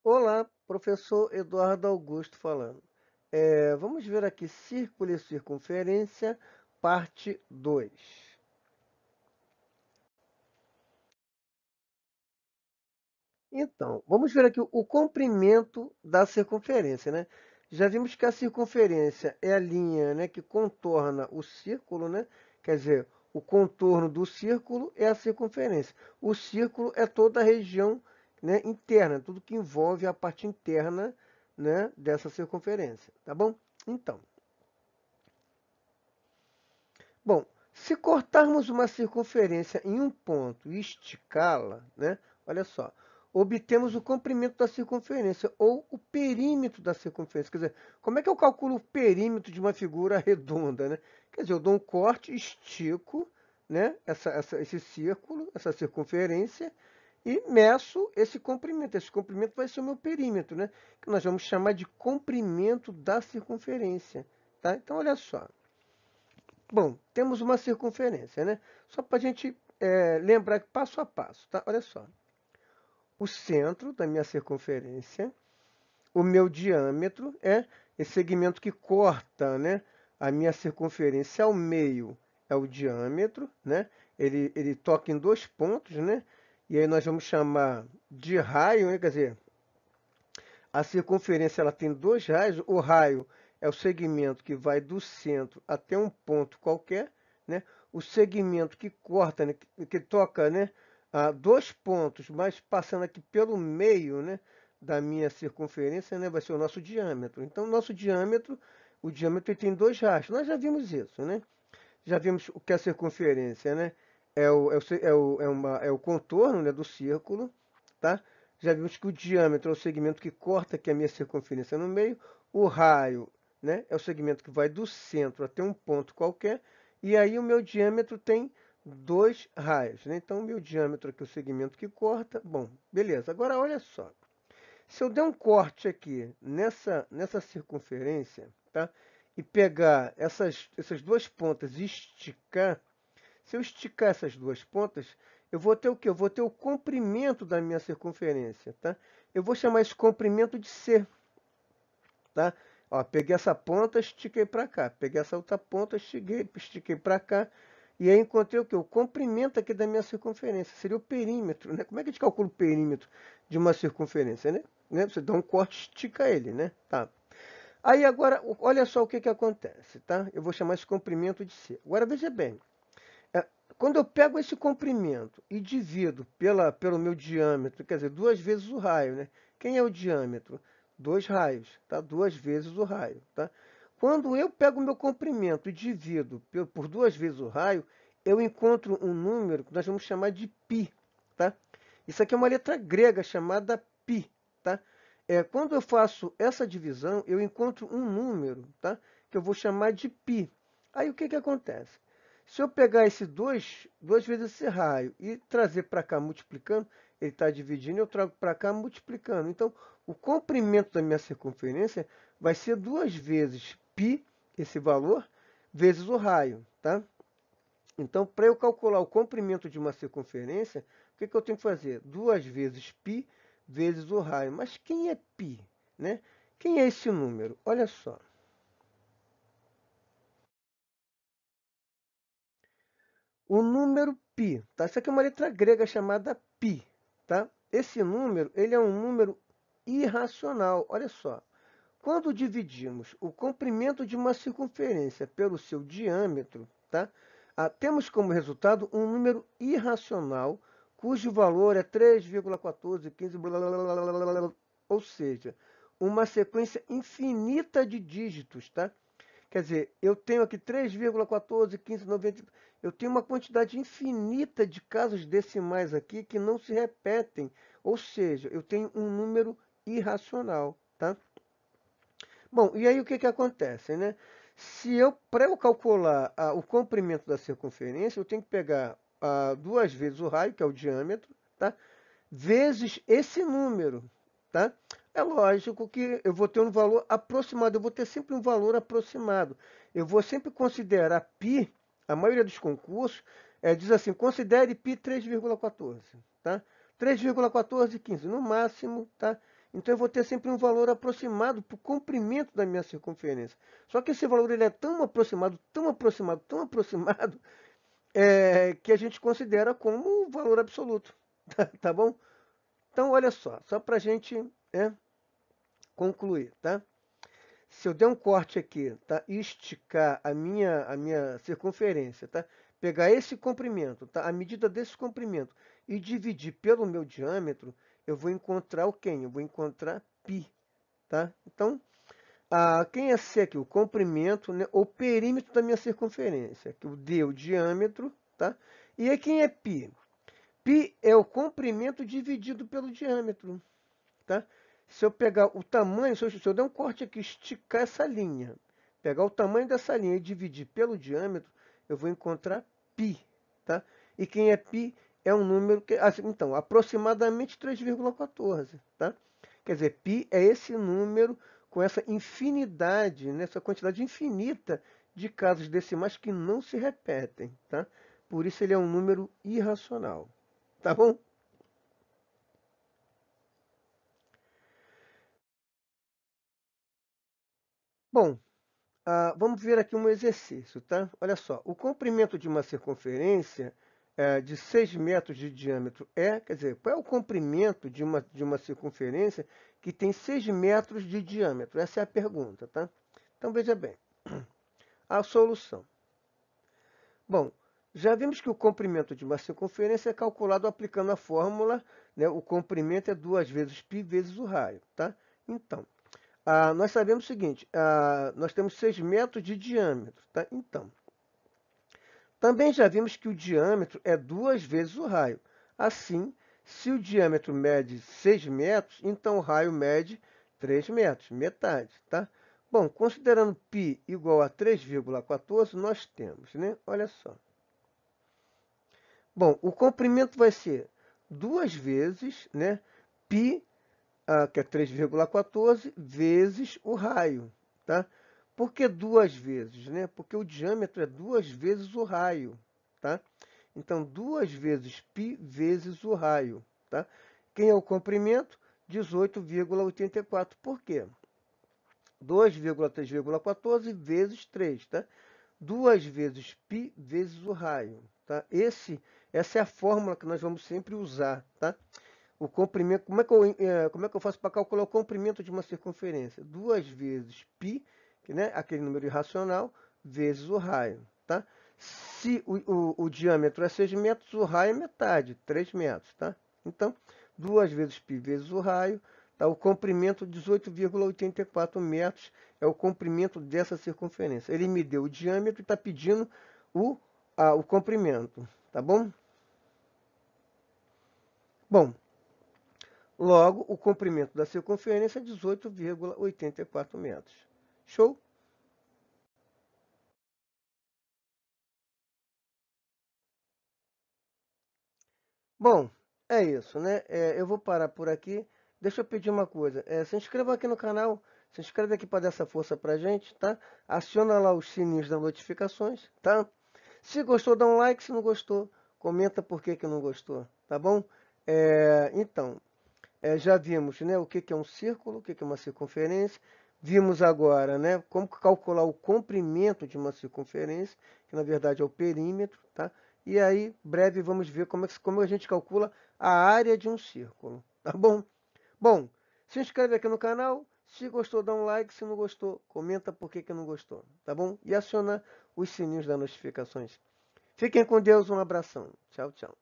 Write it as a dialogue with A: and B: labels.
A: Olá, professor Eduardo Augusto falando. Vamos ver aqui círculo e circunferência, parte 2. Então, vamos ver aqui o comprimento da circunferência, né? Já vimos que a circunferência é a linha, né, que contorna o círculo, né? Quer dizer, o contorno do círculo é a circunferência. O círculo é toda a região, né, interna, tudo que envolve a parte interna, né, dessa circunferência, tá bom? Então, bom, se cortarmos uma circunferência em um ponto e esticá-la, né? Olha só, obtemos o comprimento da circunferência ou o perímetro da circunferência. Quer dizer, como é que eu calculo o perímetro de uma figura redonda, né? Quer dizer, eu dou um corte, estico, né? Esse círculo, essa circunferência e meço esse comprimento. Esse comprimento vai ser o meu perímetro, né? Que nós vamos chamar de comprimento da circunferência, tá? Então, olha só. Bom, temos uma circunferência, né? Só para a gente lembrar passo a passo, tá? Olha só. O centro da minha circunferência, o meu diâmetro é esse segmento que corta, né, a minha circunferência ao meio, é o diâmetro, né? Ele toca em dois pontos, né? E aí nós vamos chamar de raio, né? Quer dizer, a circunferência ela tem dois raios. O raio é o segmento que vai do centro até um ponto qualquer, né? O segmento que corta, né? que toca, né? Dois pontos, mas passando aqui pelo meio, né? Da minha circunferência, né? Vai ser o nosso diâmetro. Então, o diâmetro ele tem dois raios. Nós já vimos isso, né? Já vimos o que é a circunferência, né? É o contorno, né, do círculo, tá? Já vimos que o diâmetro é o segmento que corta aqui a minha circunferência no meio. O raio, né, é o segmento que vai do centro até um ponto qualquer. E aí o meu diâmetro tem dois raios, né? Então, o meu diâmetro aqui é o segmento que corta. Bom, beleza. Agora, olha só. Se eu der um corte aqui nessa circunferência, tá? E pegar essas duas pontas e esticar, se eu esticar essas duas pontas, eu vou ter o quê? Eu vou ter o comprimento da minha circunferência, tá? Eu vou chamar esse comprimento de C, tá? Ó, peguei essa ponta, estiquei para cá. Peguei essa outra ponta, estiquei para cá. E aí encontrei o quê? O comprimento aqui da minha circunferência. Seria o perímetro, né? Como é que a gente calcula o perímetro de uma circunferência, né? Você dá um corte, estica ele, né? Tá. Aí agora, olha só o que que acontece, tá? Eu vou chamar esse comprimento de C. Agora veja bem, é, quando eu pego esse comprimento e divido pelo meu diâmetro, quer dizer, duas vezes o raio, né? Quem é o diâmetro? Dois raios, tá? Duas vezes o raio, tá? Quando eu pego o meu comprimento e divido por duas vezes o raio, eu encontro um número que nós vamos chamar de π, tá? Isso aqui é uma letra grega chamada π, tá? Quando eu faço essa divisão, eu encontro um número, tá? Que eu vou chamar de π. Aí o que que acontece? Se eu pegar esse duas vezes esse raio e trazer para cá multiplicando, ele está dividindo, eu trago para cá multiplicando. Então, o comprimento da minha circunferência vai ser duas vezes π, esse valor, vezes o raio, tá? Então, para eu calcular o comprimento de uma circunferência, o que que eu tenho que fazer? Duas vezes π vezes o raio. Mas quem é π, né? Quem é esse número? Olha só. O número π, tá? Isso aqui é uma letra grega chamada π, tá? Esse número, ele é um número irracional. Olha só. Quando dividimos o comprimento de uma circunferência pelo seu diâmetro, tá? Temos como resultado um número irracional cujo valor é 3,1415, blá, blá, blá, blá, blá, blá, ou seja, uma sequência infinita de dígitos, tá? Quer dizer, eu tenho aqui 3,141590. Eu tenho uma quantidade infinita de casos decimais aqui que não se repetem. Ou seja, eu tenho um número irracional, tá? Bom, e aí o que que acontece, né? Para eu calcular o comprimento da circunferência, eu tenho que pegar duas vezes o raio, que é o diâmetro, tá? Vezes esse número, tá? É lógico que eu vou ter um valor aproximado, eu vou ter sempre um valor aproximado. Eu vou sempre considerar π, a maioria dos concursos diz assim, considere π 3,14, tá? 3,1415, no máximo, tá? Então eu vou ter sempre um valor aproximado para o comprimento da minha circunferência. Só que esse valor ele é tão aproximado, tão aproximado, tão aproximado, que a gente considera como um valor absoluto. Tá bom? Então, olha só para a gente concluir, tá? Se eu der um corte aqui, tá? E esticar a minha circunferência, tá? Pegar esse comprimento, tá? A medida desse comprimento e dividir pelo meu diâmetro, eu vou encontrar o quem? Eu vou encontrar π, tá? Então, quem é C aqui? O comprimento, né? O perímetro da minha circunferência. Aqui o D, o diâmetro, tá? E aí quem é π? Π é o comprimento dividido pelo diâmetro, tá? Se eu pegar o tamanho, se eu der um corte aqui, esticar essa linha, pegar o tamanho dessa linha e dividir pelo diâmetro, eu vou encontrar π, tá? E quem é π é um número que, então, aproximadamente 3,14, tá? Quer dizer, π é esse número com essa infinidade, né, essa quantidade infinita de casas decimais que não se repetem, tá? Por isso ele é um número irracional, tá bom? Bom, vamos ver aqui um exercício, tá? Olha só, o comprimento de uma circunferência de 6 metros de diâmetro quer dizer, qual é o comprimento de uma circunferência que tem 6 metros de diâmetro? Essa é a pergunta, tá? Então, veja bem, a solução. Bom, já vimos que o comprimento de uma circunferência é calculado aplicando a fórmula, né? O comprimento é 2 vezes π vezes o raio, tá? Então, nós sabemos o seguinte, nós temos 6 metros de diâmetro, tá? Então, também já vimos que o diâmetro é 2 vezes o raio. Assim, se o diâmetro mede 6 metros, então o raio mede 3 metros, metade, tá? Bom, considerando π igual a 3,14, nós temos, né? Olha só. Bom, o comprimento vai ser 2 vezes, né? π, que é 3,14, vezes o raio, tá? Por que 2 vezes, né? Porque o diâmetro é 2 vezes o raio, tá? Então, 2 vezes π vezes o raio, tá? Quem é o comprimento? 18,84. Por quê? 2,3,14 vezes 3, tá? 2 vezes π vezes o raio, tá? Essa é a fórmula que nós vamos sempre usar, tá? O comprimento, como é que eu faço para calcular o comprimento de uma circunferência? 2 vezes π, que, né, aquele número irracional, vezes o raio, tá? Se o diâmetro é 6 metros, o raio é metade, 3 metros, tá? Então, 2 vezes π vezes o raio, tá? O comprimento 18,84 metros é o comprimento dessa circunferência. Ele me deu o diâmetro e está pedindo o comprimento, tá bom? Bom, logo, o comprimento da circunferência é 18,84 metros. Show? Bom, é isso, né? Eu vou parar por aqui. Deixa eu pedir uma coisa. Se inscreva aqui no canal. Se inscreve aqui para dar essa força pra gente, tá? Aciona lá os sininhos das notificações, tá? Se gostou, dá um like. Se não gostou, comenta por que não gostou, tá bom? Então, já vimos, né, o que que é um círculo, o que que é uma circunferência. Vimos agora, né, como calcular o comprimento de uma circunferência, que na verdade é o perímetro, tá? E aí, breve, vamos ver como a gente calcula a área de um círculo, tá bom? Bom, se inscreve aqui no canal. Se gostou, dá um like. Se não gostou, comenta por que não gostou, tá bom? E aciona os sininhos das notificações. Fiquem com Deus, um abração. Tchau, tchau.